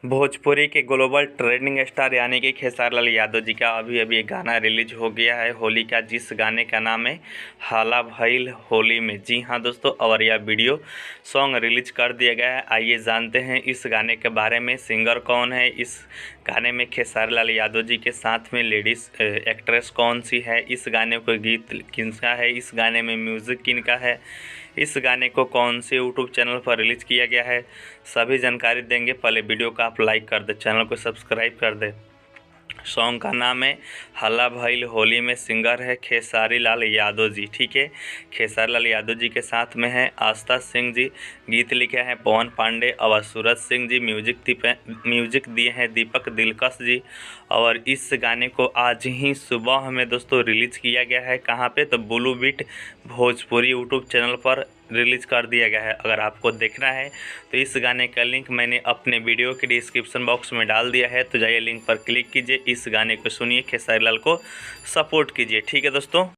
भोजपुरी के global trending star यानी कि खेसारी लाल यादव जी का अभी अभी एक गाना रिलीज हो गया है होली का, जिस गाने का नाम है हाला भइल होली में। जी हाँ दोस्तों, और यह वीडियो सॉन्ग रिलीज कर दिया गया है। आइए जानते हैं इस गाने के बारे में, सिंगर कौन है, इस गाने में खेसारी लाल यादव जी के साथ में लेडीज़ एक्ट्रेस कौन सी है, इस गाने को गीत किनका है, इस गाने में म्यूज़िक किनका है, इस गाने को कौन से यूट्यूब चैनल पर रिलीज़ किया गया है, सभी जानकारी देंगे। पहले वीडियो को आप लाइक कर दे, चैनल को सब्सक्राइब कर दे। सॉन्ग का नाम है हल्ला भइल होली में, सिंगर है खेसारी लाल यादव जी। ठीक है, खेसारी लाल यादव जी के साथ में है आस्था सिंह जी, गीत लिखे हैं पवन पांडे और सूरज सिंह जी, म्यूजिक दिए हैं दीपक दिलकश जी। और इस गाने को आज ही सुबह में दोस्तों रिलीज़ किया गया है। कहाँ पे? तो Blue Beat Bhojpuri YouTube channel पर रिलीज़ कर दिया गया है। अगर आपको देखना है तो इस गाने का लिंक मैंने अपने वीडियो के डिस्क्रिप्शन बॉक्स में डाल दिया है, तो जाइए लिंक पर क्लिक कीजिए, इस गाने को सुनिए, खेसारी लाल को सपोर्ट कीजिए। ठीक है दोस्तों।